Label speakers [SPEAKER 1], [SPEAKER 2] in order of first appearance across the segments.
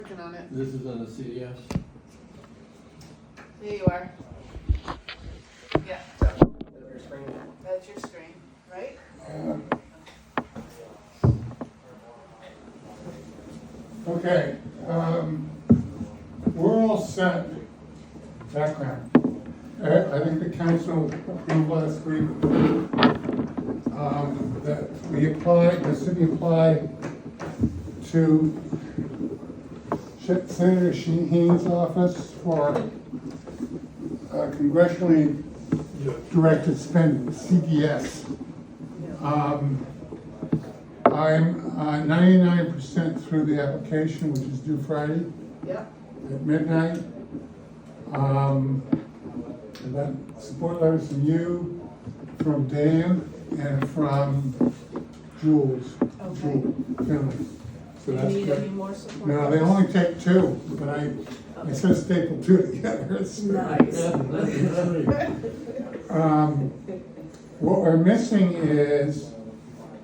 [SPEAKER 1] Working on it.
[SPEAKER 2] This is on the CDS.
[SPEAKER 1] There you are. Yeah, so that's your screen, right?
[SPEAKER 3] Okay, we're all set. Background. I think the council approved last week that the city applied to Senator Sheen's office for congressionally directed spending, CDS. I'm 99% through the application, which is due Friday
[SPEAKER 1] Yep.
[SPEAKER 3] at midnight. And then support letters from you, from Dan, and from Jules,
[SPEAKER 1] Okay.
[SPEAKER 3] Jewel Finley. So
[SPEAKER 1] Do you
[SPEAKER 3] that's
[SPEAKER 1] need
[SPEAKER 3] good.
[SPEAKER 1] any more support?
[SPEAKER 3] No, they only take two, but I said staple two together. It's-
[SPEAKER 1] Nice.
[SPEAKER 3] What we're missing is,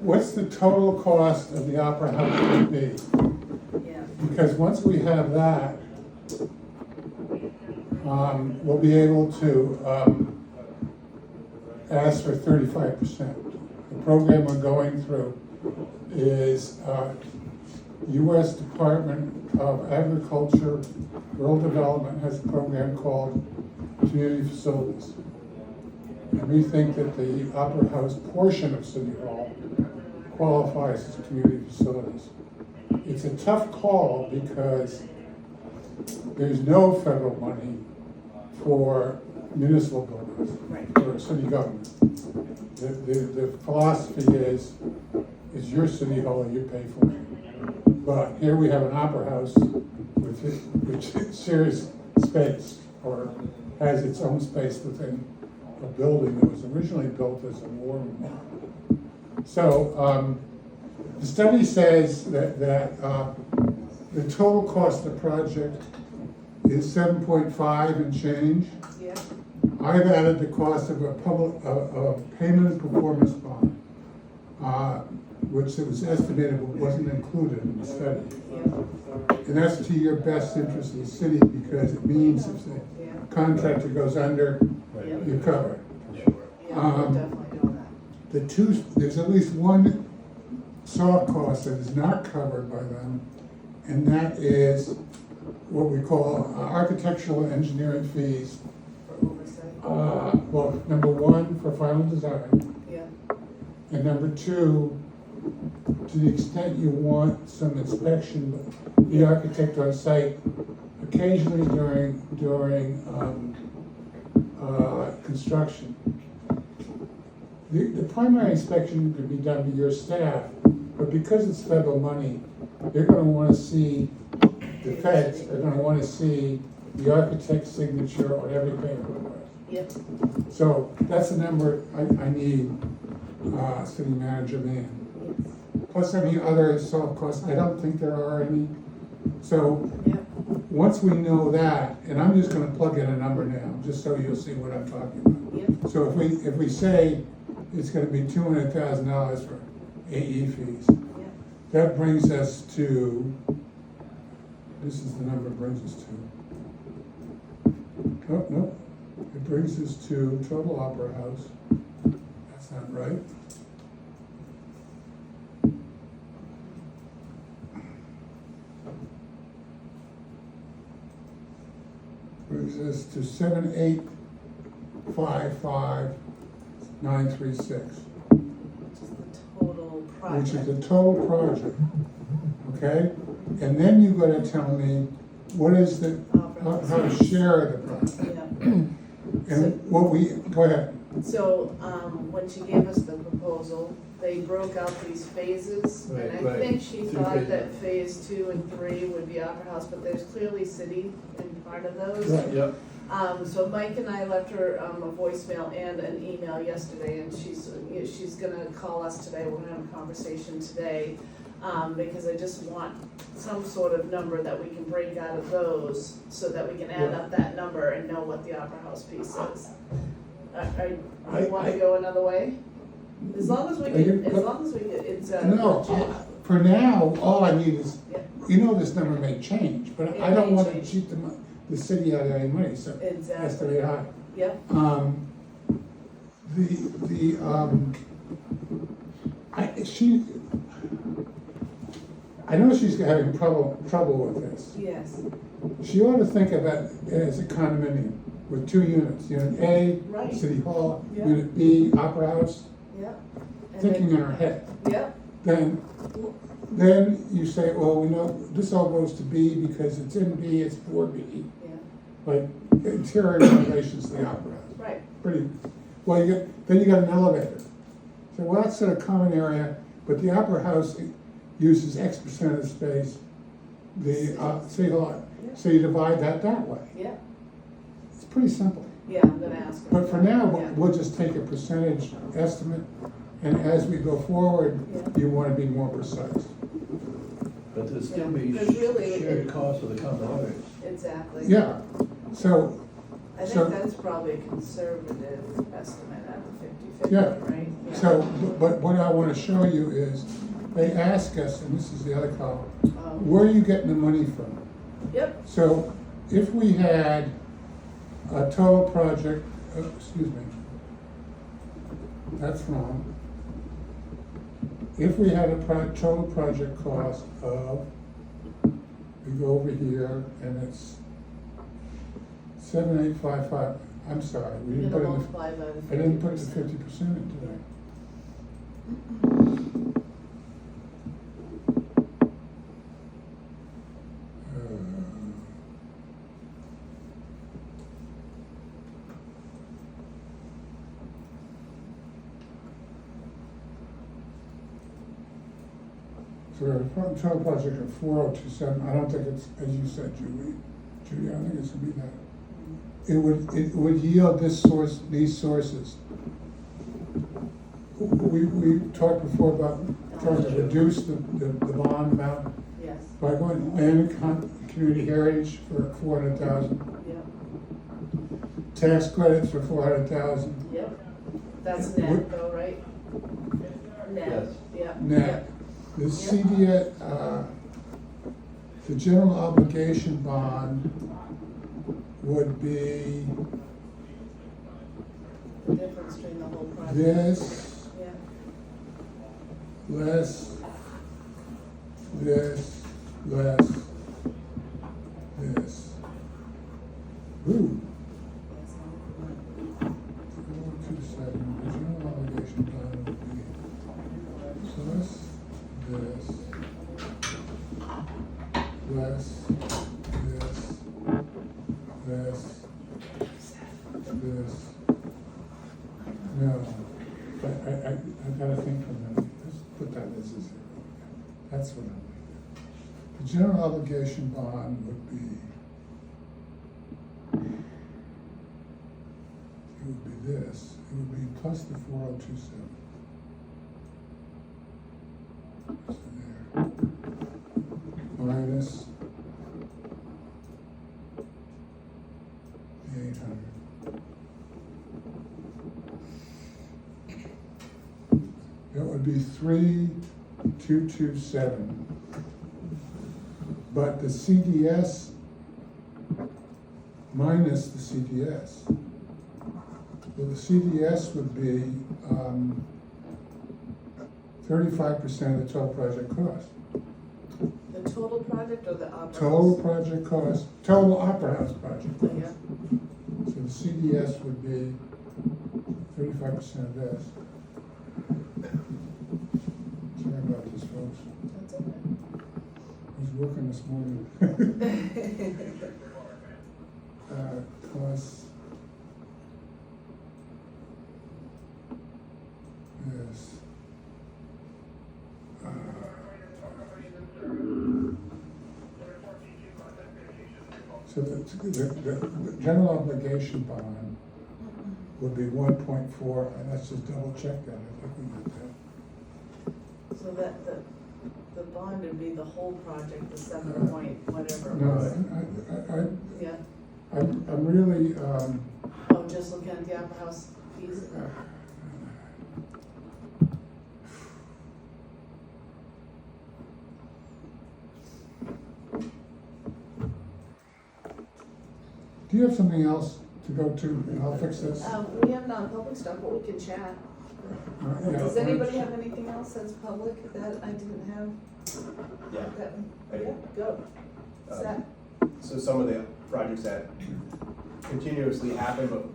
[SPEAKER 3] what's the total cost of the Opera House going to be?
[SPEAKER 1] Yeah.
[SPEAKER 3] Because once we have that, we'll be able to ask for 35%. The program we're going through is U.S. Department of Agriculture, Rural Development has a program called Community Facilities. And we think that the Opera House portion of City Hall qualifies as community facilities. It's a tough call because there's no federal money for municipal buildings,
[SPEAKER 1] Right.
[SPEAKER 3] for city government. The philosophy is your city hall, you pay for it. But here we have an opera house which is serious space, or has its own space within a building that was originally built as a war memorial. So the study says that the total cost of the project is 7.5 and change.
[SPEAKER 1] Yeah.
[SPEAKER 3] I've added the cost of a payment and performance bond, which it was estimated but wasn't included in the study.
[SPEAKER 1] Yeah.
[SPEAKER 3] And that's to your best interest in the city, because it means if the
[SPEAKER 1] Yeah.
[SPEAKER 3] contractor goes under,
[SPEAKER 1] Yeah.
[SPEAKER 3] you're covered.
[SPEAKER 1] Yeah, we're definitely doing that.
[SPEAKER 3] There's at least one soft cost that is not covered by them, and that is what we call architectural and engineering fees. Well, number one, for final design,
[SPEAKER 1] Yeah.
[SPEAKER 3] and number two, to the extent you want some inspection, the architect on site, occasionally during construction. The primary inspection could be done by your staff, but because it's federal money, they're gonna wanna see, the feds are gonna wanna see the architect's signature on every paperwork.
[SPEAKER 1] Yep.
[SPEAKER 3] So that's the number I need, city manager man. Plus any other soft costs, I don't think there are any. So,
[SPEAKER 1] Yep.
[SPEAKER 3] once we know that, and I'm just gonna plug in a number now, just so you'll see what I'm talking about.
[SPEAKER 1] Yep.
[SPEAKER 3] So if we say it's gonna be $200,000 for AE fees,
[SPEAKER 1] Yep.
[SPEAKER 3] that brings us to, this is the number it brings us to. No, it brings us to total Opera House. That's not right. Brings us to 7,855,936.
[SPEAKER 1] Which is the total project.
[SPEAKER 3] Which is the total project, okay? And then you gotta tell me, what is the, how to share the project?
[SPEAKER 1] Yeah.
[SPEAKER 3] And what go ahead.
[SPEAKER 1] So, when she gave us the proposal, they broke out these phases.
[SPEAKER 2] Right,
[SPEAKER 1] And I
[SPEAKER 2] right.
[SPEAKER 1] think she
[SPEAKER 2] Two
[SPEAKER 1] thought
[SPEAKER 2] phases.
[SPEAKER 1] that phase 2 and 3 would be Opera House, but there's clearly city in part of those.
[SPEAKER 3] Right.
[SPEAKER 2] Yep.
[SPEAKER 1] So Mike and I left her a voicemail and an email yesterday, and she's gonna call us today. We're gonna have a conversation today, because I just want some sort of number that we can break out of those, so that we can add up that number and know what the Opera House piece is. You wanna go another way? As long as we get, it's
[SPEAKER 3] No,
[SPEAKER 1] legit.
[SPEAKER 3] for now, all I need is,
[SPEAKER 1] Yeah.
[SPEAKER 3] you know, this number may change, but
[SPEAKER 1] It
[SPEAKER 3] I don't
[SPEAKER 1] may
[SPEAKER 3] want to
[SPEAKER 1] change.
[SPEAKER 3] cheat the city out of any money, so it has to
[SPEAKER 1] Exactly.
[SPEAKER 3] be high.
[SPEAKER 1] Yep,
[SPEAKER 3] I know she's having trouble with this.
[SPEAKER 1] yes,
[SPEAKER 3] She ought to think of it as a condominium with two units, unit A,
[SPEAKER 1] Right.
[SPEAKER 3] City Hall,
[SPEAKER 1] Yeah.
[SPEAKER 3] unit B, Opera House,
[SPEAKER 1] yep. And
[SPEAKER 3] thinking
[SPEAKER 1] then-
[SPEAKER 3] in her head.
[SPEAKER 1] Yep,
[SPEAKER 3] Then you say, well, we know, this all goes to B because it's in B, it's for B,
[SPEAKER 1] yeah,
[SPEAKER 3] like interior renovations to the Opera House.
[SPEAKER 1] right,
[SPEAKER 3] Pretty, well, then you got an elevator. So, well, that's a common area, but the Opera House uses X percent of the space, the City Hall,
[SPEAKER 1] Yeah.
[SPEAKER 3] so you divide that way.
[SPEAKER 1] yeah,
[SPEAKER 3] It's pretty simple.
[SPEAKER 1] yeah, I'm gonna ask her.
[SPEAKER 3] But for now,
[SPEAKER 1] Yeah.
[SPEAKER 3] we'll just take a percentage estimate, and as we go forward,
[SPEAKER 1] Yeah.
[SPEAKER 3] you wanna be more precise.
[SPEAKER 2] But there'd still
[SPEAKER 1] Yeah,
[SPEAKER 2] be
[SPEAKER 1] because really
[SPEAKER 2] shared
[SPEAKER 1] it-
[SPEAKER 2] costs of the common areas.
[SPEAKER 1] Exactly.
[SPEAKER 3] Yeah, so,
[SPEAKER 1] I
[SPEAKER 3] so-
[SPEAKER 1] think that's probably a conservative estimate at the 50/50,
[SPEAKER 3] Yeah.
[SPEAKER 1] right? Yeah.
[SPEAKER 3] so, but what I wanna show you is, they ask us, and this is the other column, where are you getting the money from?
[SPEAKER 1] Yep,
[SPEAKER 3] So, if we had a total project, excuse me, that's wrong. If we had a total project cost of, we go over here, and it's 7,855, I'm sorry, we
[SPEAKER 1] you're
[SPEAKER 3] didn't
[SPEAKER 1] gonna
[SPEAKER 3] put in the,
[SPEAKER 1] multiply by the 50%.
[SPEAKER 3] I didn't put the 50% in today. So we have a total project of 4027, I don't think it's, as you said, Judy, I don't think it's gonna be that. It would yield these sources. We talked before about trying to reduce the bond amount
[SPEAKER 1] Yes,
[SPEAKER 3] by going land community heritage for 400,000,
[SPEAKER 1] yep,
[SPEAKER 3] tax credits for 400,000,
[SPEAKER 1] yep. That's
[SPEAKER 3] What-
[SPEAKER 1] net though, right? Net,
[SPEAKER 2] Yes.
[SPEAKER 1] yep.
[SPEAKER 3] net. The CDS, the general obligation bond would be
[SPEAKER 1] The difference between the whole project.
[SPEAKER 3] this,
[SPEAKER 1] Yeah,
[SPEAKER 3] less, this. Ooh.
[SPEAKER 1] that's all.
[SPEAKER 3] 427, the general obligation bond would be, so this, less, this. No, I gotta think for a minute, let's put that as a zero. That's what I'm thinking. The general obligation bond would be, it would be this, it would be plus the 4027. So there. Minus the 800. That would be 3,227. But the CDS minus the CDS. Well, the CDS would be 35% of the total project cost.
[SPEAKER 1] The total project or the opera?
[SPEAKER 3] Total project cost, total Opera House project
[SPEAKER 1] Oh,
[SPEAKER 3] cost.
[SPEAKER 1] yeah,
[SPEAKER 3] So the CDS would be 35% of this. Sorry about this, folks.
[SPEAKER 1] that's okay.
[SPEAKER 3] I was working this morning. Costs. Yes. So the general obligation bond would be 1.4, and let's just double check that, I think we did that.
[SPEAKER 1] So that, the bond would be the whole project, the 7 point whatever it
[SPEAKER 3] No,
[SPEAKER 1] was. Yeah,
[SPEAKER 3] I'm really,
[SPEAKER 1] oh, just looking at the Opera House fees?
[SPEAKER 3] Do you have something else to go to, and I'll fix this?
[SPEAKER 1] We have non-public stuff, but we can chat.
[SPEAKER 3] Yeah.
[SPEAKER 1] Does anybody have anything else that's public that I didn't have?
[SPEAKER 4] Yeah. I do.
[SPEAKER 1] Yeah, go. Seth?
[SPEAKER 4] So some of the projects that continuously happen, but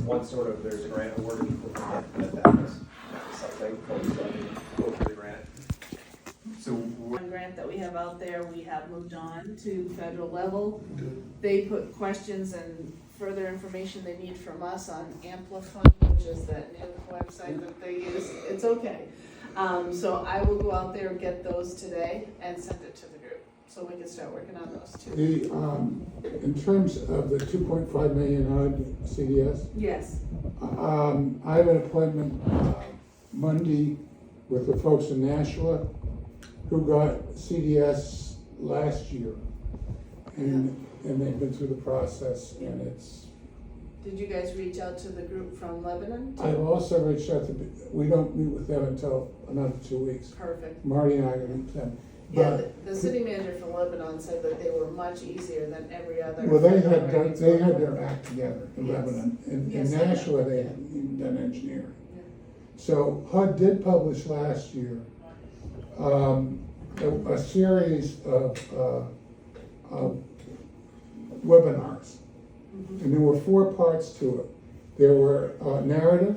[SPEAKER 4] once sort of there's a grant awarded, people forget that that was something, go for the grant. So
[SPEAKER 1] One grant that we have out there, we have moved on to federal level. They put questions and further information they need from us on Amplify, which is that new website that they use. It's okay. So I will go out there and get those today and send it to the group, so we can start working on those too.
[SPEAKER 3] In terms of the 2.5 million odd CDS,
[SPEAKER 1] Yes,
[SPEAKER 3] I have an appointment Monday with the folks in Nashua who got CDS last year. And they've been through the process, and it's,
[SPEAKER 1] did you guys reach out to the group from Lebanon?
[SPEAKER 3] I've also reached out to, we don't meet with them until another 2 weeks.
[SPEAKER 1] Perfect.
[SPEAKER 3] Marty and I are gonna meet with them.
[SPEAKER 1] Yeah,
[SPEAKER 3] But,
[SPEAKER 1] the city manager from Lebanon said that they were much easier than every other.
[SPEAKER 3] well, they had their act together in
[SPEAKER 1] Yes.
[SPEAKER 3] Lebanon. In
[SPEAKER 1] Yes, I know.
[SPEAKER 3] Nashua, they hadn't even done engineering. So HUD did publish last year, a series of webinars. And there were 4 parts to it. There were narrative,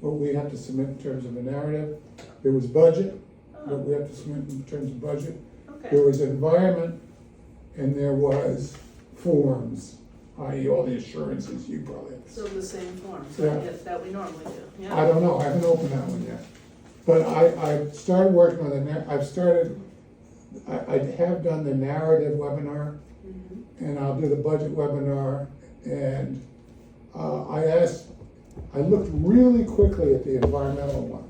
[SPEAKER 3] what we have to submit in terms of a narrative. There was budget, what we have to submit in terms of budget. There
[SPEAKER 1] Okay,
[SPEAKER 3] was environment, and there was forms, i.e. all the assurances you probably have.
[SPEAKER 1] so the same form,
[SPEAKER 3] Yeah.
[SPEAKER 1] that we normally do, yeah.
[SPEAKER 3] I don't know, I haven't opened that one yet. But I started working on I have done the narrative webinar,
[SPEAKER 1] Mhm.
[SPEAKER 3] and I'll do the budget webinar, and I looked really quickly at the environmental one.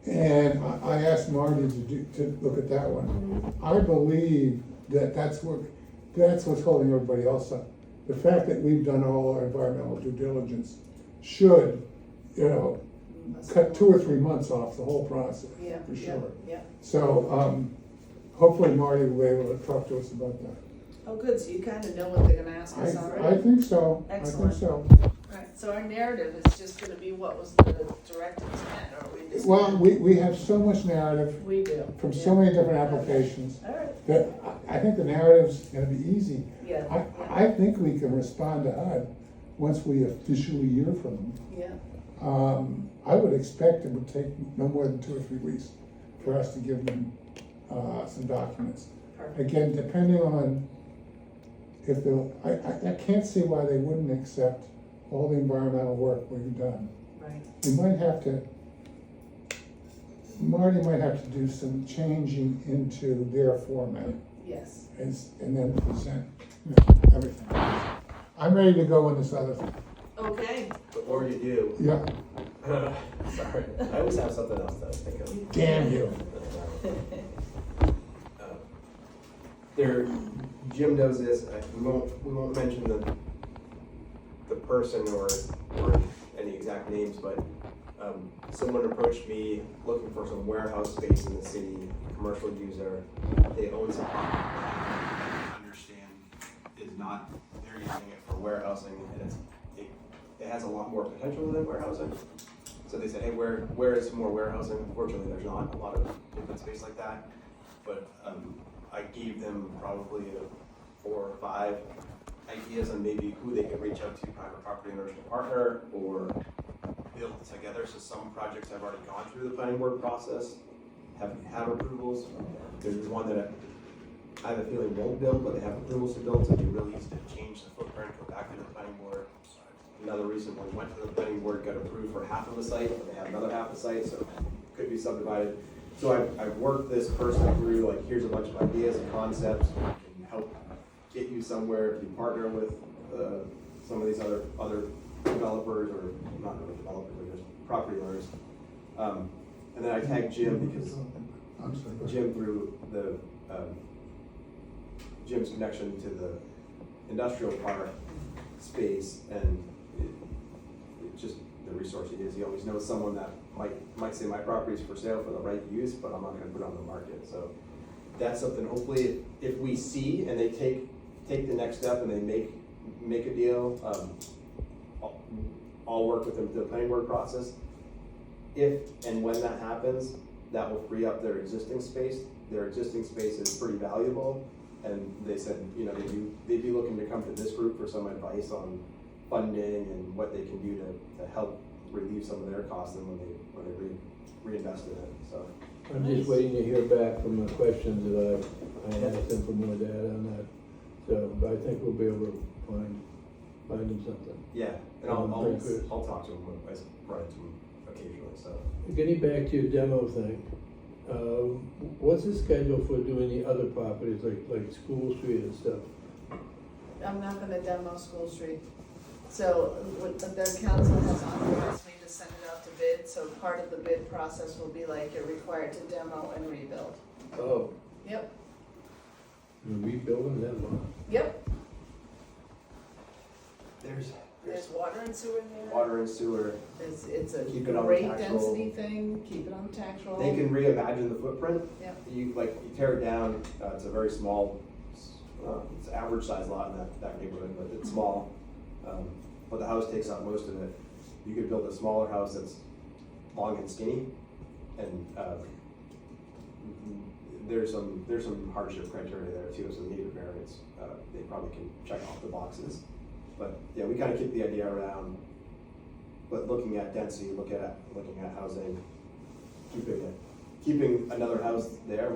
[SPEAKER 3] And I asked Marty to look at that one. I believe that's what's holding everybody else up. The fact that we've done all our environmental due diligence should, cut 2 or 3 months off the whole process,
[SPEAKER 1] Yeah,
[SPEAKER 3] for
[SPEAKER 1] yeah,
[SPEAKER 3] sure.
[SPEAKER 1] yeah.
[SPEAKER 3] So, hopefully Marty will be able to talk to us about that.
[SPEAKER 1] Oh, good, so you kind of know what they're gonna ask us
[SPEAKER 3] I
[SPEAKER 1] already?
[SPEAKER 3] think so, I think
[SPEAKER 1] Excellent.
[SPEAKER 3] so.
[SPEAKER 1] Right, so our narrative is just gonna be what was the direct intent, or we just?
[SPEAKER 3] Well, we have so much narrative
[SPEAKER 1] We do.
[SPEAKER 3] from
[SPEAKER 1] yeah.
[SPEAKER 3] so many different applications
[SPEAKER 1] All right,
[SPEAKER 3] that I think the narrative's gonna be easy.
[SPEAKER 1] yeah,
[SPEAKER 3] I think we can respond to HUD once we officially hear from them.
[SPEAKER 1] yeah,
[SPEAKER 3] I would expect it would take no more than 2 or 3 weeks for us to give them some documents.
[SPEAKER 1] perfect,
[SPEAKER 3] Again, depending on if they'll, I can't see why they wouldn't accept all the environmental work we've done.
[SPEAKER 1] right,
[SPEAKER 3] Marty might have to do some changing into their format
[SPEAKER 1] yes.
[SPEAKER 3] and then present, everything. I'm ready to go on this other thing.
[SPEAKER 1] Okay,
[SPEAKER 4] before you do,
[SPEAKER 3] Yeah,
[SPEAKER 4] sorry, I always have something else that I think of.
[SPEAKER 3] damn you.
[SPEAKER 4] There, Jim knows this, we won't mention the person or any exact names, but someone approached me looking for some warehouse space in the city, commercial user. They own some property that I understand is not, they're using it for warehousing, and it has a lot more potential than warehousing. So they said, hey, where is some more warehousing? Unfortunately, there's not a lot of open space like that, but I gave them probably 4 or 5 ideas on maybe who they could reach out to, private property owners to partner or build together. So some projects have already gone through the planning board process, have approvals. There's one that I have a feeling won't build, but they have approvals to build, so it'd be really easy to change the footprint, go back to the planning board. Another recent one went to the planning board, got approved for half of the site, but they have another half of the site, so it could be subdivided. So I've worked this person through, like, here's a bunch of ideas and concepts, and help get you somewhere if you partner with some of these other developers, or not really developers, but just property owners. And then I tagged Jim because
[SPEAKER 3] I'm sorry, go ahead.
[SPEAKER 4] Jim through the Jim's connection to the industrial park space, and it just the resource he is. He always knows someone that might say my property is for sale for the right use, but I'm not going to put it on the market. So that's something. Hopefully, if we see and they take the next step and they make make a deal. I'll work with them through the planning board process. If and when that happens, that will free up their existing space. Their existing space is pretty valuable, and they said, you know, they'd be looking to come to this group for some advice on funding and what they can do to help relieve some of their costs when they reinvest in it. So
[SPEAKER 5] I'm just waiting to hear back from the questions that I asked them for more data on that. So, but I think we'll be able to find them something.
[SPEAKER 4] yeah, and I'll talk to them. I run into them occasionally. So
[SPEAKER 5] Getting back to your demo thing, what's the schedule for doing the other properties like School Street and stuff?
[SPEAKER 1] I'm not gonna demo School Street. So, the council has authorized me to send it out to bid, so part of the bid process will be like, you're required to demo and rebuild.
[SPEAKER 5] Oh,
[SPEAKER 1] Yep,
[SPEAKER 5] you're rebuilding that one?
[SPEAKER 1] yep,
[SPEAKER 4] there's
[SPEAKER 1] there's water and sewer there.
[SPEAKER 4] water and sewer.
[SPEAKER 1] It's a
[SPEAKER 4] Keep it on
[SPEAKER 1] great
[SPEAKER 4] tax roll.
[SPEAKER 1] density thing, keep it on tax roll.
[SPEAKER 4] They can reimagine the footprint.
[SPEAKER 1] Yep.
[SPEAKER 4] You tear it down. It's a very small. It's average size lot in that neighborhood, but it's small. But the house takes up most of it. You could build a smaller house that's long and skinny, and there's some hardship criteria there too. So they need a variance. They probably can check off the boxes. But yeah, we kind of keep the idea around, but looking at density, looking at housing, keeping another house there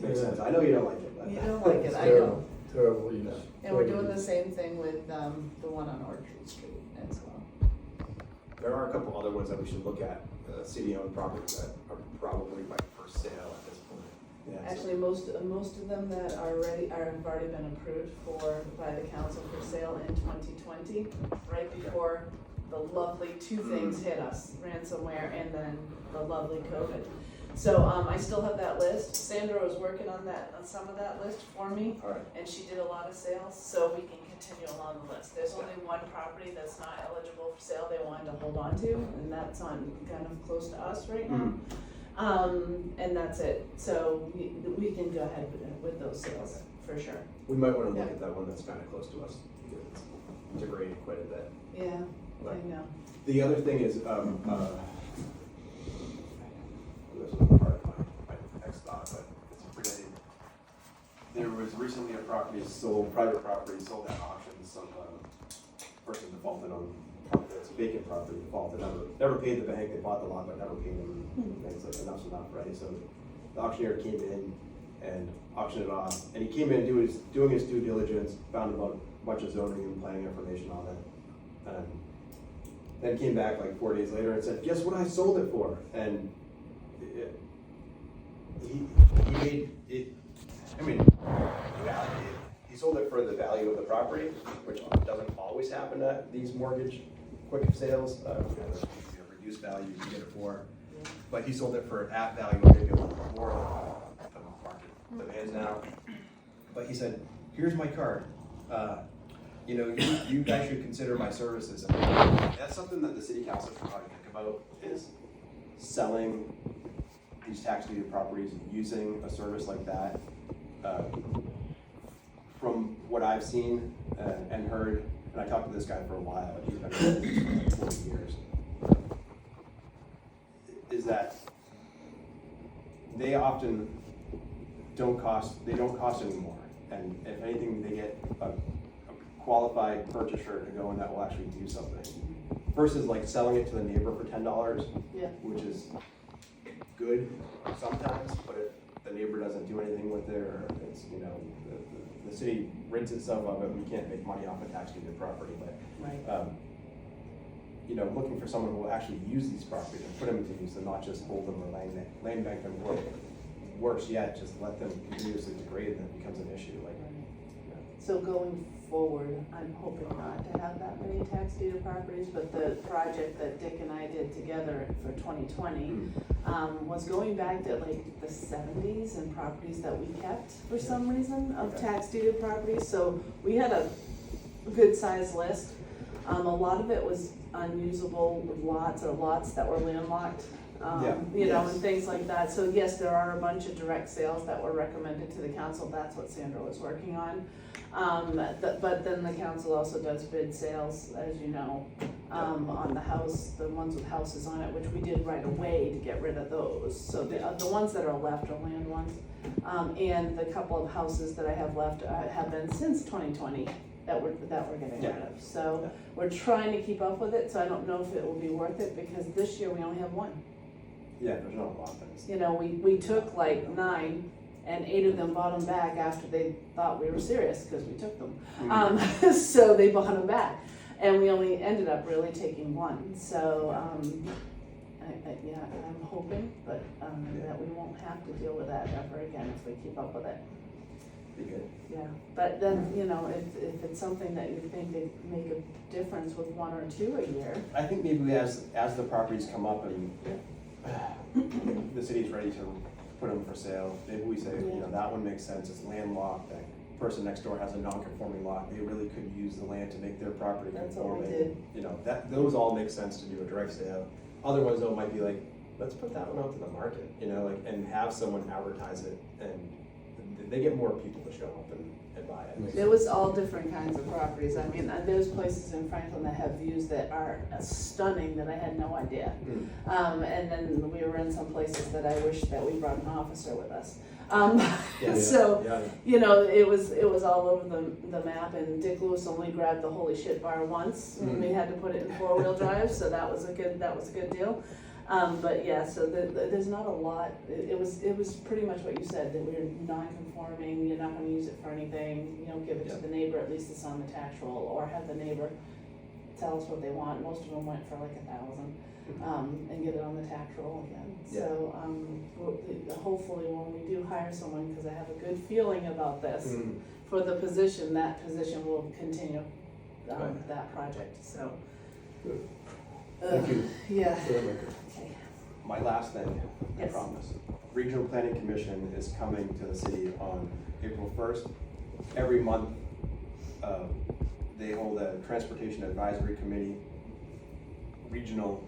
[SPEAKER 4] makes sense. I know you don't like it, but
[SPEAKER 1] You don't like it, I know.
[SPEAKER 5] Terrible, terrible use.
[SPEAKER 1] And we're doing the same thing with the one on Orchard Street as well.
[SPEAKER 4] there are a couple other ones that we should look at. City-owned properties that are probably for sale at this point. Yeah, so-
[SPEAKER 1] Actually, most of them that have already been approved by the council for sale in 2020, right before the lovely two things hit us, ransomware and then the lovely COVID. So, I still have that list. Sandra was working on some of that list for me,
[SPEAKER 4] All right.
[SPEAKER 1] and she did a lot of sales, so we can continue along the list. There's only one property that's not eligible for sale they wanted to hold on to, and that's on kind of close to us right now. And that's it. So we can go ahead with those sales for sure.
[SPEAKER 4] We might want to look
[SPEAKER 1] Yeah.
[SPEAKER 4] at that one that's kind of close to us. Because it's degraded quite a bit.
[SPEAKER 1] Yeah, I know.
[SPEAKER 4] The other thing is, this was part of my next thought, but it's related. There was recently a private property sold at auction. Some person defaulted on, it's a vacant property, defaulted, never paid the bank. They bought the lot, but never paid them. And it's like, enough's enough, right? So the auctioneer came in and auctioned it off, and he came in doing his due diligence, found a bunch of zoning and planning information on it, and then came back like 4 days later and said, "Guess what I sold it for?" And he made it. I mean, he sold it for the value of the property, which doesn't always happen at these mortgage quick sales. Reduced value you can get it for, but he sold it for at value, maybe a little bit more than the market demands now. But he said, "Here's my card. You guys should consider my services." And that's something that the city council should probably think about, is selling these tax deeded properties and using a service like that. From what I've seen and heard, and I talked to this guy for a while, he's been doing this for like 40 years, is that they often don't cost anymore. And if anything, they get a qualified purchaser to go in that will actually do something. Versus like selling it to the neighbor for $10,
[SPEAKER 1] Yeah.
[SPEAKER 4] which is good sometimes, but if the neighbor doesn't do anything with it, or it's, the city rids itself of it, we can't make money off of tax deeded property, but
[SPEAKER 1] Right.
[SPEAKER 4] looking for someone who will actually use these properties and put them into use and not just hold them or land bank them, or worse yet, just let them continuously degrade and it becomes an issue.
[SPEAKER 1] So going forward, I'm hoping not to have that many tax deeded properties, but the project that Dick and I did together for 2020 was going back to like the 70s and properties that we kept for some reason of tax deeded properties. So we had a good sized list. A lot of it was unusable lots or lots that were landlocked, and things like that. So yes, there are a bunch of direct sales that were recommended to the council. That's what Sandra was working on. But then the council also does bid sales, as you know, on the house, the ones with houses on it, which we did right away to get rid of those. So the ones that are left are land ones. And the couple of houses that I have left have been since 2020 that we're getting rid of. So we're trying to keep up with it, so I don't know if it will be worth it, because this year we only have one.
[SPEAKER 6] Yeah, there's not a lot of things.
[SPEAKER 1] You know, we took like 9, and 8 of them bought them back after they thought we were serious, because we took them. So they bought them back, and we only ended up really taking 1. So, I'm hoping, but that we won't have to deal with that ever again if we keep up with it.
[SPEAKER 6] Be good.
[SPEAKER 1] Yeah, but then, you know, if it's something that you think they make a difference with 1 or 2 a year.
[SPEAKER 6] I think maybe as the properties come up and the city's ready to put them for sale, maybe we say, you know, that one makes sense, it's landlocked, that person next door has a non-conforming lot, they really could use the land to make their property
[SPEAKER 1] That's what we
[SPEAKER 6] conforming.
[SPEAKER 1] did.
[SPEAKER 6] You know, those all make sense to do a direct sale. Other ones though might be like, let's put that one out to the market, you know, like, and have someone advertise it, and they get more people to show up and buy it.
[SPEAKER 1] There was all different kinds of properties. I mean, there's places in Franklin that have views that are stunning that I had no idea. And then we were in some places that I wish that we brought an officer with us. So, you know, it was all over the map, and Dick Lewis only grabbed the holy shit bar once when we had to put it in 4-wheel drive, so that was a good deal. But yeah, so there's not a lot. It was pretty much what you said, that we're non-conforming, you're not gonna use it for anything, you know, give it to the neighbor, at least it's on the tax roll, or have the neighbor tell us what they want. Most of them went for like 1,000, and get it on the tax roll again. So, hopefully when we do hire someone, because I have a good feeling about this, for the position, that position will continue, that project, so.
[SPEAKER 5] Thank you.
[SPEAKER 1] Yeah.
[SPEAKER 5] Certainly.
[SPEAKER 1] Okay.
[SPEAKER 6] My last thing, I
[SPEAKER 1] Yes.
[SPEAKER 6] promise. Regional Planning Commission is coming to the city on April 1st. Every month, they hold a Transportation Advisory Committee regional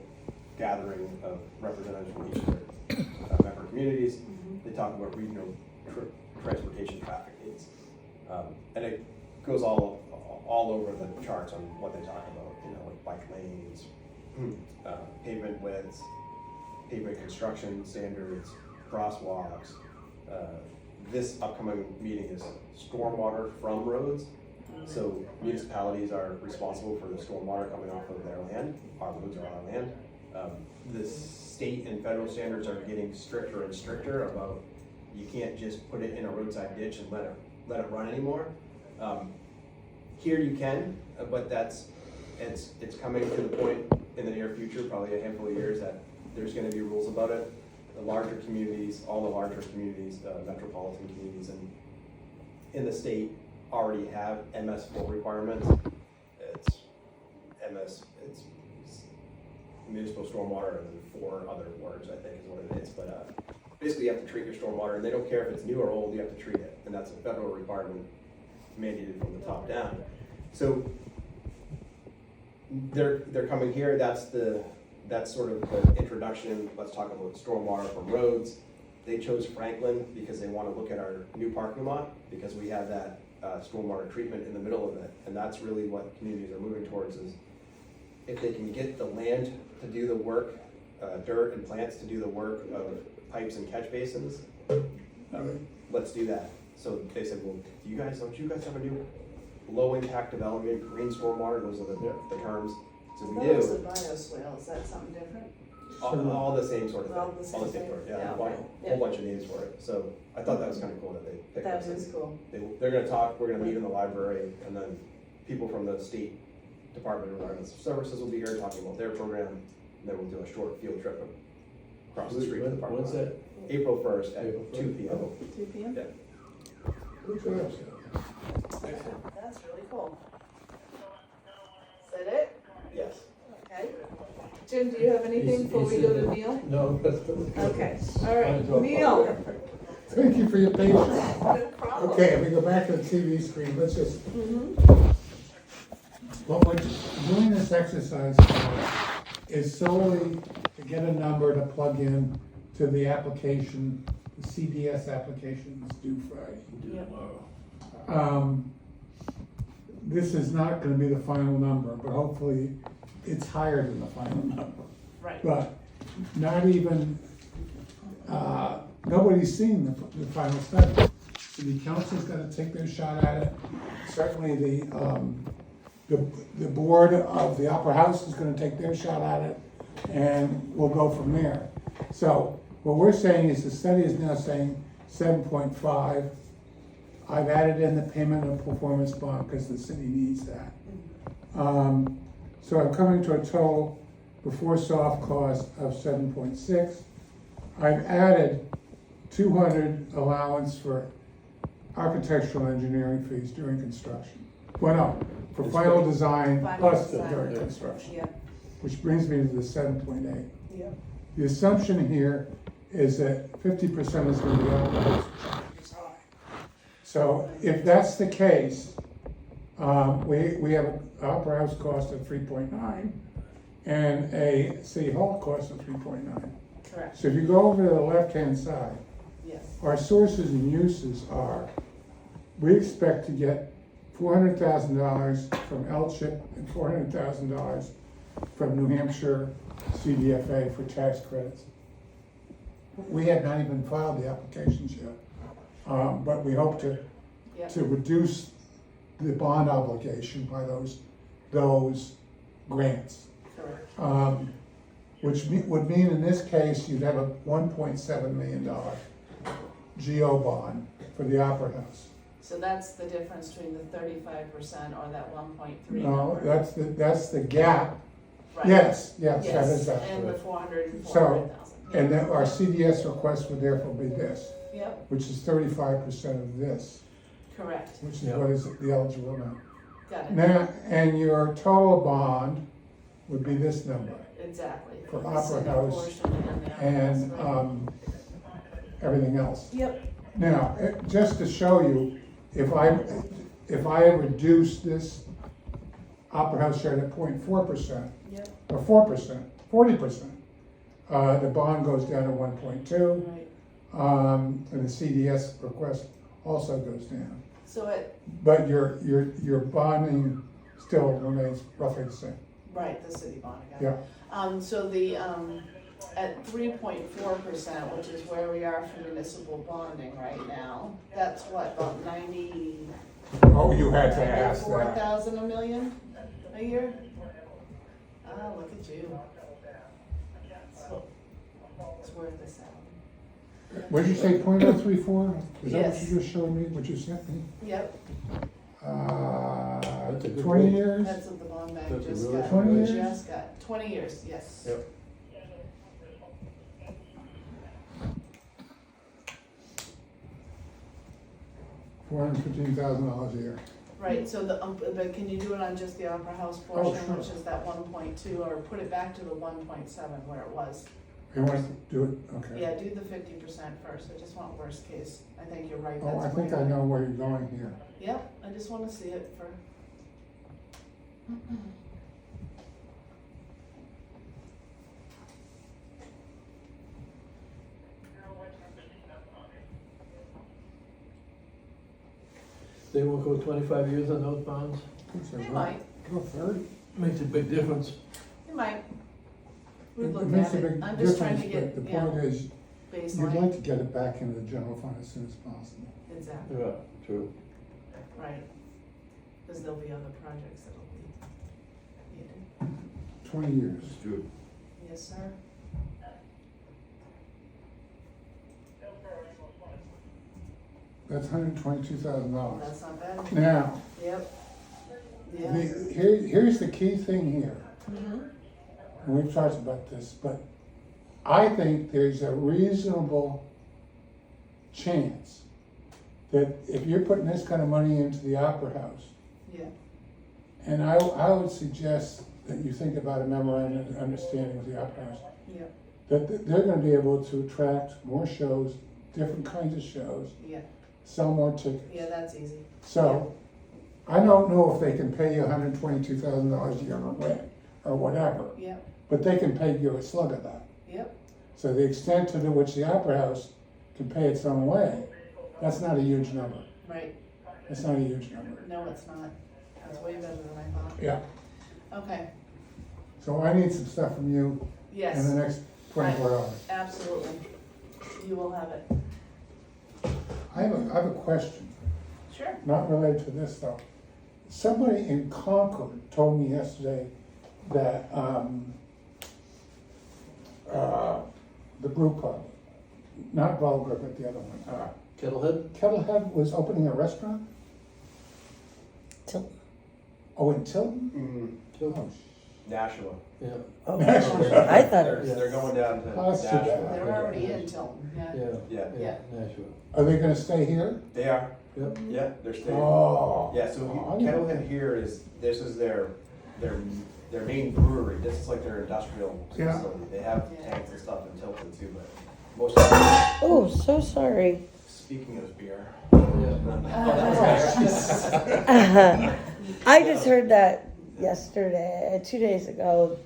[SPEAKER 6] gathering of representatives from each of their member communities. They talk about regional transportation traffic needs. And it goes all over the charts on what they talk about, you know, like bike lanes, pavement widths, pavement construction standards, crosswalks. This upcoming meeting is stormwater from roads. So municipalities are responsible for the stormwater coming off of their land. Our roads are our land. The state and federal standards are getting stricter and stricter about, you can't just put it in a roadside ditch and let it run anymore. Here you can, but it's coming to the point in the near future, probably a handful of years, that there's going to be rules about it. The larger communities, all the larger communities, metropolitan communities, and in the state already have MS4 requirements. It's municipal stormwater and then 4 other words, I think is what it is. But basically, you have to treat your stormwater, and they don't care if it's new or old. You have to treat it, and that's a federal requirement mandated from the top down. So they're coming here. That's sort of the introduction. Let's talk about stormwater from roads. They chose Franklin because they want to look at our new parking lot, because we have that stormwater treatment in the middle of it, and that's really what communities are moving towards, is if they can get the land to do the work, dirt and plants to do the work of pipes and catch basins, let's do that. So they said, well, don't you guys have a new low impact development, green stormwater? Those are the terms. So we
[SPEAKER 1] That was
[SPEAKER 6] do.
[SPEAKER 1] the bioswale, is that something different?
[SPEAKER 6] All the same sort of thing.
[SPEAKER 1] All the same thing?
[SPEAKER 6] sort. Yeah,
[SPEAKER 1] Yeah,
[SPEAKER 6] a
[SPEAKER 1] okay.
[SPEAKER 6] whole bunch of names for it. So I thought that was kind of cool that they picked
[SPEAKER 1] That
[SPEAKER 6] us.
[SPEAKER 1] is cool.
[SPEAKER 6] They're gonna talk, we're gonna meet in the library, and then people from the state Department of Environmental Services will be here talking about their program, and then we'll do a short field trip across the street to the parking lot.
[SPEAKER 5] When's that?
[SPEAKER 6] April 1st at
[SPEAKER 5] April 1st?
[SPEAKER 6] 2 p.m.
[SPEAKER 1] 2 p.m.?
[SPEAKER 6] Yeah.
[SPEAKER 5] Good job.
[SPEAKER 1] That's really cool. Is that it?
[SPEAKER 6] Yes.
[SPEAKER 1] Okay. Jim, do you have anything before we go to Neil?
[SPEAKER 5] No, that's.
[SPEAKER 1] Okay, all right, Neil.
[SPEAKER 3] Thank you for your patience.
[SPEAKER 1] No problem.
[SPEAKER 3] Okay, if we go back to the TV screen, let's just, what we're doing this exercise for is solely to get a number to plug in to the application, the CDS application is due Friday.
[SPEAKER 1] Yep.
[SPEAKER 3] this is not gonna be the final number, but hopefully it's higher than the final number.
[SPEAKER 1] Right.
[SPEAKER 3] But not even, nobody's seen the final study. City council's gotta take their shot at it. Certainly the board of the Opera House is gonna take their shot at it, and we'll go from there. So what we're saying is the study is now saying 7.5. I've added in the payment of performance bond because the city needs that. So I'm coming to a total before soft cost of 7.6. I've added 200 allowance for architectural engineering fees during construction. Well, no, for final design plus during construction,
[SPEAKER 1] Yeah,
[SPEAKER 3] which brings me to the 7.8.
[SPEAKER 1] yeah.
[SPEAKER 3] The assumption here is that 50% is gonna be Opera House, which is high. So if that's the case, we have an Opera House cost of 3.9 and a City Hall cost of 3.9.
[SPEAKER 1] Correct,
[SPEAKER 3] So if you go over to the left-hand side,
[SPEAKER 1] yes.
[SPEAKER 3] our sources and uses are, we expect to get $400,000 from LCHIP and $400,000 from New Hampshire CDFA for tax credits. We have not even filed the applications yet, but we hope to
[SPEAKER 1] Yep.
[SPEAKER 3] reduce the bond obligation by those grants.
[SPEAKER 1] Correct.
[SPEAKER 3] Which would mean in this case, you'd have a $1.7 million GO bond for the Opera House.
[SPEAKER 1] So that's the difference between the 35% or that 1.3
[SPEAKER 3] No,
[SPEAKER 1] number?
[SPEAKER 3] that's the gap.
[SPEAKER 1] Right.
[SPEAKER 3] Yes, that is that.
[SPEAKER 1] And the 400 and
[SPEAKER 3] So,
[SPEAKER 1] 400,000.
[SPEAKER 3] And then our CDS request would therefore be this,
[SPEAKER 1] Yep,
[SPEAKER 3] which is 35% of this,
[SPEAKER 1] correct,
[SPEAKER 3] which is
[SPEAKER 5] Yeah.
[SPEAKER 3] what is the eligible amount.
[SPEAKER 1] got it,
[SPEAKER 3] Now, and your total bond would be this number,
[SPEAKER 1] exactly.
[SPEAKER 3] For
[SPEAKER 1] The
[SPEAKER 3] Opera
[SPEAKER 1] city
[SPEAKER 3] House
[SPEAKER 1] portion and the Opera
[SPEAKER 3] and,
[SPEAKER 1] House, right.
[SPEAKER 3] everything else.
[SPEAKER 1] Yep,
[SPEAKER 3] Now, just to show you, if I reduce this Opera House share to 0.4%,
[SPEAKER 1] yep,
[SPEAKER 3] or 4%, 40%, the bond goes down to 1.2,
[SPEAKER 1] right.
[SPEAKER 3] and the CDS request also goes down.
[SPEAKER 1] So it,
[SPEAKER 3] But your bonding still remains roughly the same.
[SPEAKER 1] right, the city bond, I got it.
[SPEAKER 3] Yeah,
[SPEAKER 1] So the, at 3.4%, which is where we are for municipal bonding right now, that's what, about 90?
[SPEAKER 3] oh, you had to ask that.
[SPEAKER 1] 4,000 a million a year? Ah, look at you. So, it's worth this out.
[SPEAKER 3] What did you say, 0.034? Is that what
[SPEAKER 1] Yes.
[SPEAKER 3] you just showed me, what you sent me?
[SPEAKER 1] Yep,
[SPEAKER 5] That's a good
[SPEAKER 3] 20
[SPEAKER 5] rate.
[SPEAKER 3] years?
[SPEAKER 1] that's what the bond bank
[SPEAKER 5] That's a
[SPEAKER 1] just
[SPEAKER 5] really
[SPEAKER 1] got.
[SPEAKER 3] 20 years?
[SPEAKER 1] Just got, 20 years, yes.
[SPEAKER 5] Yep.
[SPEAKER 3] $415,000 a year.
[SPEAKER 1] Right, so the, but can you do it on just the Opera House portion,
[SPEAKER 3] sure.
[SPEAKER 1] which is that 1.2, or put it back to the 1.7 where it was?
[SPEAKER 3] You want to do it, okay.
[SPEAKER 1] Yeah, do the 50% first, I just want worst case, I think you're right,
[SPEAKER 3] Oh, I
[SPEAKER 1] that's
[SPEAKER 3] think I
[SPEAKER 1] where-
[SPEAKER 3] know where you're going here.
[SPEAKER 1] Yep, I just wanna see it for.
[SPEAKER 5] They won't go 25 years on those bonds?
[SPEAKER 1] They might,
[SPEAKER 3] Go 30.
[SPEAKER 5] Makes a big difference.
[SPEAKER 1] they might. We've
[SPEAKER 3] It
[SPEAKER 1] looked
[SPEAKER 3] makes
[SPEAKER 1] at
[SPEAKER 3] a
[SPEAKER 1] it,
[SPEAKER 3] big
[SPEAKER 1] I'm just trying to
[SPEAKER 3] difference,
[SPEAKER 1] get,
[SPEAKER 3] but the
[SPEAKER 1] yeah,
[SPEAKER 3] point is, you'd like
[SPEAKER 1] baseline,
[SPEAKER 3] to get it back into the general fund as soon as possible.
[SPEAKER 1] exactly,
[SPEAKER 5] Yeah, true.
[SPEAKER 1] right. Cause there'll be other projects that'll be needed.
[SPEAKER 3] 20 years.
[SPEAKER 5] True.
[SPEAKER 1] Yes, sir.
[SPEAKER 3] That's $122,000.
[SPEAKER 1] That's not bad.
[SPEAKER 3] Now,
[SPEAKER 1] Yep. Yeah.
[SPEAKER 3] here's the key thing here,
[SPEAKER 1] Mhm.
[SPEAKER 3] and we've talked about this, but I think there's a reasonable chance that if you're putting this kind of money into the Opera House,
[SPEAKER 1] Yeah,
[SPEAKER 3] and I would suggest that you think about a memorandum of understanding with the Opera House,
[SPEAKER 1] yeah,
[SPEAKER 3] that they're gonna be able to attract more shows, different kinds of shows,
[SPEAKER 1] yeah,
[SPEAKER 3] sell more tickets.
[SPEAKER 1] yeah, that's easy.
[SPEAKER 3] So, I don't know if they can pay you $122,000 a year or rent, or whatever,
[SPEAKER 1] Yep,
[SPEAKER 3] but they can pay you a slug of that.
[SPEAKER 1] yep,
[SPEAKER 3] So the extent to which the Opera House can pay its own way, that's not a huge number.
[SPEAKER 1] right,
[SPEAKER 3] That's not a huge number.
[SPEAKER 1] no, it's not. That's way better than I thought.
[SPEAKER 3] Yeah,
[SPEAKER 1] Okay,
[SPEAKER 3] so I need some stuff from you in
[SPEAKER 1] yes,
[SPEAKER 3] the next 24 hours.
[SPEAKER 1] absolutely. You will have it.
[SPEAKER 3] I have a question,
[SPEAKER 1] Sure.
[SPEAKER 3] not related to this though. Somebody in Concord told me yesterday that, the brew pub, not Vulgar, but the other one,
[SPEAKER 5] Kettlehead?
[SPEAKER 3] Kettlehead was opening a restaurant?
[SPEAKER 7] Tilton.
[SPEAKER 3] Oh, in Tilton?
[SPEAKER 6] Mm,
[SPEAKER 3] Oh,
[SPEAKER 6] Nashua.
[SPEAKER 5] Yeah,
[SPEAKER 7] Oh, I thought,
[SPEAKER 6] They're going down to
[SPEAKER 3] Oh, that's too bad.
[SPEAKER 6] Nashua.
[SPEAKER 1] They're already in Tilton, yeah.
[SPEAKER 5] yeah,
[SPEAKER 6] Yeah,
[SPEAKER 5] yeah, Nashua.
[SPEAKER 3] Are they gonna stay here?
[SPEAKER 6] they are.
[SPEAKER 5] Yep.
[SPEAKER 6] Yeah, they're staying.
[SPEAKER 3] Oh.
[SPEAKER 6] Yeah, so
[SPEAKER 3] Oh, I didn't-
[SPEAKER 6] Kettlehead here this is their main brewery. This is like their industrial
[SPEAKER 3] Yeah.
[SPEAKER 6] facility. They have
[SPEAKER 1] Yeah.
[SPEAKER 6] tanks and stuff in Tilton too, but most of them,
[SPEAKER 7] oh, so sorry.
[SPEAKER 6] speaking of beer.
[SPEAKER 7] I just heard that yesterday, 2 days ago,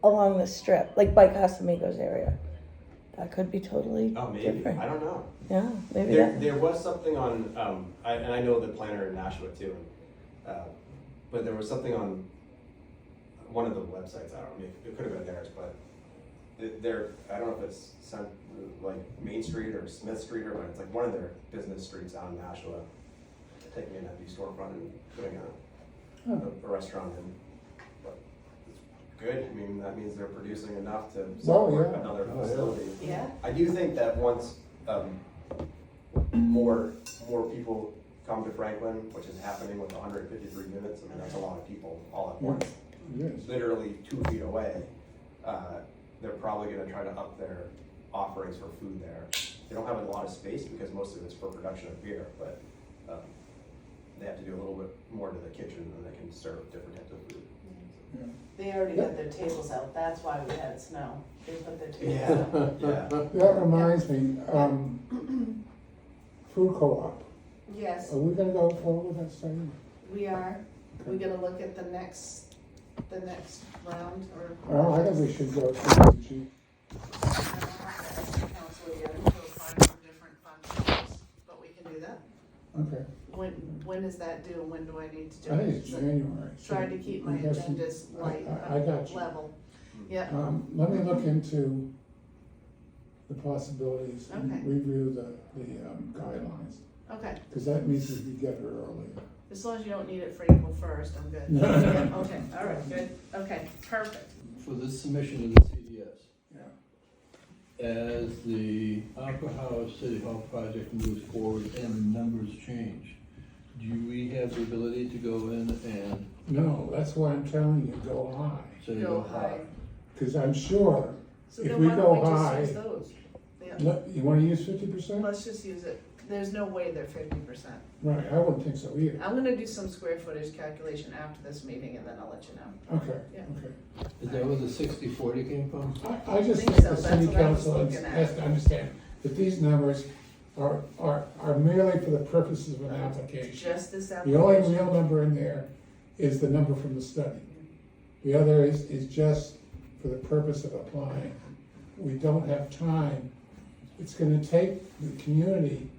[SPEAKER 7] along the strip, like by Casamigos area. That could be totally
[SPEAKER 6] Oh, maybe,
[SPEAKER 7] different.
[SPEAKER 6] I don't know.
[SPEAKER 7] Yeah, maybe
[SPEAKER 6] There,
[SPEAKER 7] that.
[SPEAKER 6] there was something on, and I know the planner in Nashua too, but there was something on one of the websites, I don't know, it could have been theirs, but there, I don't know if it's like Main Street or Smith Street or what, it's like one of their business streets out in Nashua, taking an empty storefront and putting a restaurant in. But it's good, I mean, that means they're producing enough to support
[SPEAKER 3] yeah.
[SPEAKER 6] another
[SPEAKER 5] Oh, yeah.
[SPEAKER 6] facility.
[SPEAKER 1] Yeah,
[SPEAKER 6] I do think that once more people come to Franklin, which is happening with 153 units, I mean, that's a lot of people all at once,
[SPEAKER 3] Yes.
[SPEAKER 6] literally 2 feet away, they're probably gonna try to up their offerings for food there. They don't have a lot of space because most of it's for production of beer, but they have to do a little bit more to the kitchen and they can serve different types of food.
[SPEAKER 3] Yeah.
[SPEAKER 1] they already got their tables out, that's why we had snow. They put their tables out.
[SPEAKER 6] Yeah.
[SPEAKER 3] That reminds me, food co-op.
[SPEAKER 1] Yes,
[SPEAKER 3] Are we gonna go forward with that study?
[SPEAKER 1] we are. We gotta look at the next round or.
[SPEAKER 3] Well, I think we should go to the chief.
[SPEAKER 1] Council again, we'll find some different functions, but we can do that.
[SPEAKER 3] Okay,
[SPEAKER 1] When is that due, and when do I need to do
[SPEAKER 3] I
[SPEAKER 1] it?
[SPEAKER 3] think it's January. so
[SPEAKER 1] Try to keep my
[SPEAKER 3] we have some-
[SPEAKER 1] agendas light,
[SPEAKER 3] I got you.
[SPEAKER 1] level. Yeah,
[SPEAKER 3] Let me look into the possibilities and
[SPEAKER 1] Okay.
[SPEAKER 3] review the guidelines,
[SPEAKER 1] okay,
[SPEAKER 3] because that means we could get it earlier.
[SPEAKER 1] as long as you don't need it for April 1st, I'm good. Yeah, okay, all right, good, okay, perfect.
[SPEAKER 5] For this submission to the CDS,
[SPEAKER 3] Yeah.
[SPEAKER 5] as the Opera House City Hall project moves forward and the numbers change, do we have the ability to go in and
[SPEAKER 3] No, that's why I'm telling you, go high,
[SPEAKER 5] say
[SPEAKER 1] Go high.
[SPEAKER 3] because I'm sure,
[SPEAKER 1] So
[SPEAKER 3] If
[SPEAKER 1] then
[SPEAKER 3] we
[SPEAKER 1] why
[SPEAKER 3] go
[SPEAKER 1] don't we
[SPEAKER 3] high-
[SPEAKER 1] just use those? Yeah,
[SPEAKER 3] you wanna use 50%?
[SPEAKER 1] let's just use it. There's no way they're 50%.
[SPEAKER 3] Right, I wouldn't think so either.
[SPEAKER 1] I'm gonna do some square footage calculation after this meeting and then I'll let you know.
[SPEAKER 3] Okay,
[SPEAKER 1] Yeah.
[SPEAKER 3] okay.
[SPEAKER 5] is that where the 60/40 came from?
[SPEAKER 3] I just
[SPEAKER 1] Think
[SPEAKER 3] think
[SPEAKER 1] so,
[SPEAKER 3] the
[SPEAKER 1] that's
[SPEAKER 3] city
[SPEAKER 1] what I was
[SPEAKER 3] council
[SPEAKER 1] looking at.
[SPEAKER 3] has to understand that these numbers are merely for the purposes of an application.
[SPEAKER 1] Just this
[SPEAKER 3] The only
[SPEAKER 1] application.
[SPEAKER 3] real number in there is the number from the study. The other is just for the purpose of applying. We don't have time. It's gonna take the community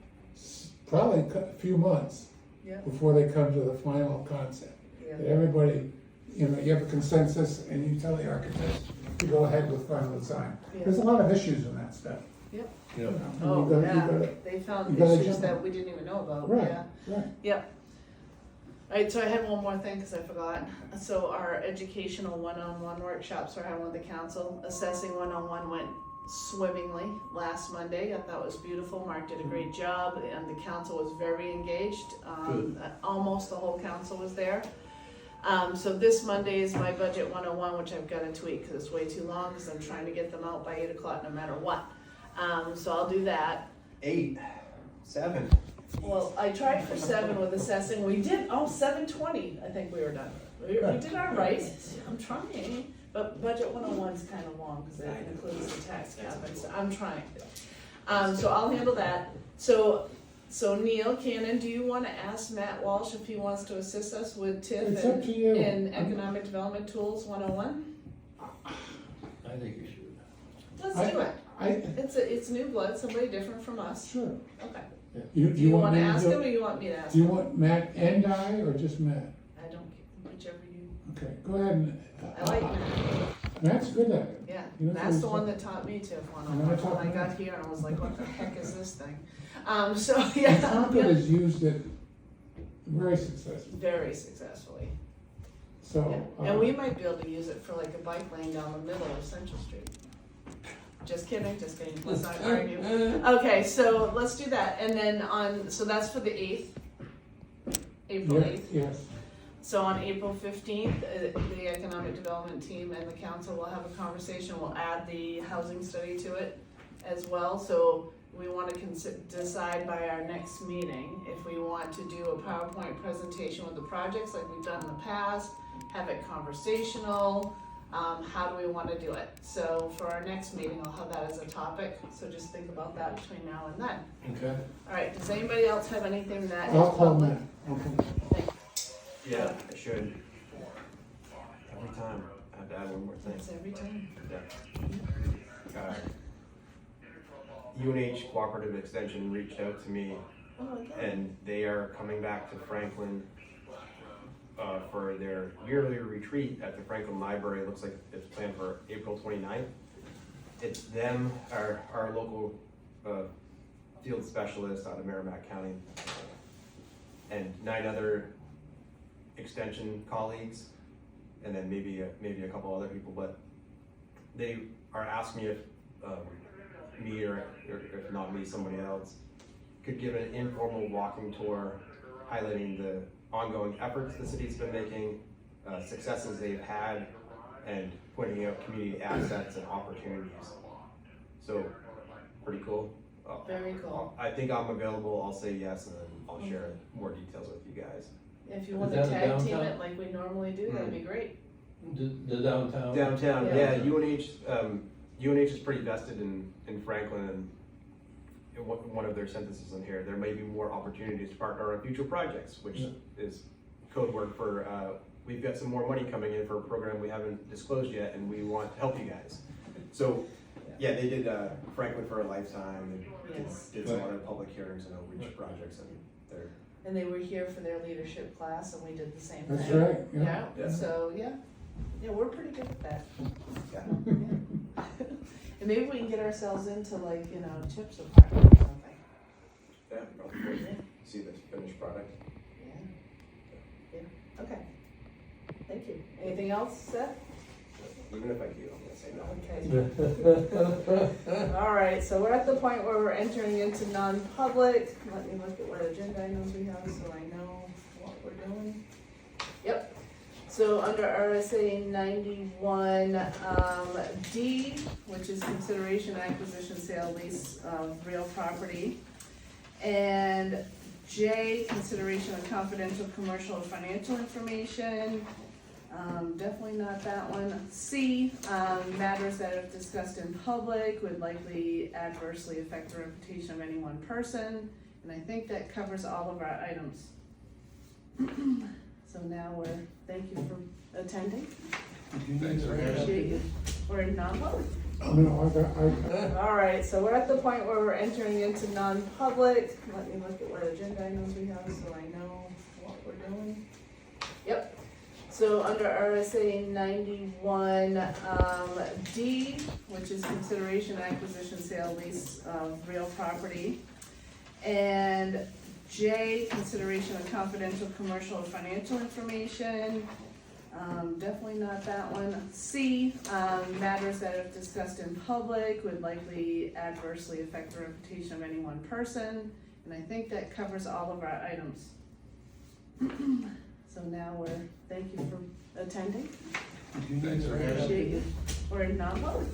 [SPEAKER 3] probably a few months
[SPEAKER 1] Yeah,
[SPEAKER 3] before they come to the final concept.
[SPEAKER 1] yeah.
[SPEAKER 3] That everybody, you know, you have a consensus and you tell the architects to go ahead with final design. There's a lot of issues in that stuff.
[SPEAKER 1] Yep.
[SPEAKER 3] You know, and
[SPEAKER 1] Oh,
[SPEAKER 3] you gotta-
[SPEAKER 1] yeah,
[SPEAKER 3] you gotta-
[SPEAKER 1] they found
[SPEAKER 3] you gotta
[SPEAKER 1] issues
[SPEAKER 3] jump
[SPEAKER 1] that
[SPEAKER 3] on.
[SPEAKER 1] we didn't even know about,
[SPEAKER 3] Right.
[SPEAKER 1] yeah.
[SPEAKER 3] Right.
[SPEAKER 1] Yep. Alright, so I had one more thing, cause I forgot. So our educational one-on-one workshops we're having with the council, assessing one-on-one went swimmingly last Monday. I thought it was beautiful. Mark did a great job and the council was very engaged. Almost the whole council was there. So this Monday is my budget 101, which I've got to tweak because it's way too long because I'm trying to get them out by 8 o'clock no matter what. So I'll do that.
[SPEAKER 6] 8, 7.
[SPEAKER 1] Well, I tried for 7 with assessing. We did, 7:20, I think we were done. We did all right. I'm trying. But budget 101 is kind of long because it includes the tax cap and so I'm trying. So I'll handle that. So Niel Cannon, do you want to ask Matt Walsh if he wants to assist us with TIF
[SPEAKER 3] It's up to you.
[SPEAKER 1] and Economic Development Tools 101?
[SPEAKER 5] I think you should.
[SPEAKER 1] Let's do it.
[SPEAKER 3] I,
[SPEAKER 1] It's new blood, somebody different from us.
[SPEAKER 3] sure.
[SPEAKER 1] Okay.
[SPEAKER 3] Do
[SPEAKER 1] Do you want to
[SPEAKER 3] me
[SPEAKER 1] ask
[SPEAKER 3] do
[SPEAKER 1] him or
[SPEAKER 3] it?
[SPEAKER 1] you want me to ask
[SPEAKER 3] Do you
[SPEAKER 1] him?
[SPEAKER 3] want Matt and I, or just Matt? Okay, go ahead and.
[SPEAKER 1] I like Matt.
[SPEAKER 3] Matt's good at it.
[SPEAKER 1] Yeah,
[SPEAKER 3] You know,
[SPEAKER 1] that's the
[SPEAKER 3] so-
[SPEAKER 1] one that taught me TIF
[SPEAKER 3] I
[SPEAKER 1] 101 when I got here, and I was like, what the heck is this thing? So, yeah.
[SPEAKER 3] Concord has used it very successfully,
[SPEAKER 1] Very successfully.
[SPEAKER 3] so.
[SPEAKER 1] Yeah. And we might be able to use it for like a bike lane down the middle of Central Street. Just kidding, let's not argue. Okay, so let's do that, and then so that's for the 8th, April 8th.
[SPEAKER 3] Yes,
[SPEAKER 1] So on April 15th, the Economic Development Team and the council will have a conversation, we'll add the housing study to it as well, so we want to decide by our next meeting if we want to do a PowerPoint presentation with the projects like we've done in the past, have it conversational, how do we want to do it? So for our next meeting, I'll have that as a topic, so just think about that between now and then.
[SPEAKER 5] Okay.
[SPEAKER 1] All right, does anybody else have anything that is
[SPEAKER 3] I'll call
[SPEAKER 1] public?
[SPEAKER 3] Matt.
[SPEAKER 4] Yeah, I should. Every time, I have to add one more thing.
[SPEAKER 1] It's every time.
[SPEAKER 4] UNH Cooperative Extension reached out to me,
[SPEAKER 1] Oh, okay.
[SPEAKER 4] and they are coming back to Franklin for their yearly retreat at the Franklin Library. It looks like it's planned for April 29th. It's them, our local field specialist out of Merrimack County, and 9 other extension colleagues, and then maybe a couple other people, but they are asking me if me or if not me, somebody else could give an informal walking tour highlighting the ongoing efforts the city's been making, successes they've had, and pointing out community assets and opportunities. So, pretty cool.
[SPEAKER 1] Very cool.
[SPEAKER 4] I think I'm available, I'll say yes, and then I'll share more details with you guys.
[SPEAKER 1] If you
[SPEAKER 5] Is
[SPEAKER 1] want to
[SPEAKER 5] that
[SPEAKER 1] tag team
[SPEAKER 5] downtown?
[SPEAKER 1] it like we normally do, that'd be great.
[SPEAKER 5] The downtown?
[SPEAKER 4] Downtown,
[SPEAKER 1] Yeah.
[SPEAKER 4] yeah, UNH is pretty vested in Franklin, and in one of their sentences in here, there may be more opportunities to partner on future projects, which is code word for, we've got some more money coming in for a program we haven't disclosed yet, and we want to help you guys. So, yeah, they did Franklin for a Lifetime, and
[SPEAKER 1] Yes.
[SPEAKER 4] did some other public hearings and outreach projects, and they're,
[SPEAKER 1] And they were here for their leadership class, and we did the same thing.
[SPEAKER 3] That's right, yeah.
[SPEAKER 1] Yeah,
[SPEAKER 4] Yeah.
[SPEAKER 1] so, yeah, we're pretty good at that.
[SPEAKER 4] yeah.
[SPEAKER 1] And maybe we can get ourselves into like, chips apartment or something.
[SPEAKER 4] Yeah, probably. See the finished product.
[SPEAKER 1] Yeah, okay. Thank you. Anything else, Seth?
[SPEAKER 4] Even if I do, I'm gonna say no.
[SPEAKER 1] Okay. All right, so we're at the point where we're entering into non-public. Let me look at what agenda items we have so I know what we're doing. Yep. So under RSA 91, D, which is consideration, acquisition, sale, lease of real property. And J, consideration of confidential commercial or financial information. Definitely not that one. C, matters that if discussed in public would likely adversely affect the reputation of any one person. And I think that covers all of our items. So now thank you for attending.
[SPEAKER 3] Thanks for
[SPEAKER 1] Appreciate you. We're in non-public.
[SPEAKER 3] No, I
[SPEAKER 1] All right, so we're at the point where we're entering into non-public. Let me look at what agenda items we have so I know what we're doing. Yep. So under RSA 91, D, which is consideration, acquisition, sale, lease of real property. And J, consideration of confidential commercial or financial information. Definitely not that one. C, matters that if discussed in public would likely adversely affect the reputation of any one person. And I think that covers all of our items. So now thank you for attending.
[SPEAKER 3] Thanks for having me.
[SPEAKER 1] Appreciate you. We're in non-public.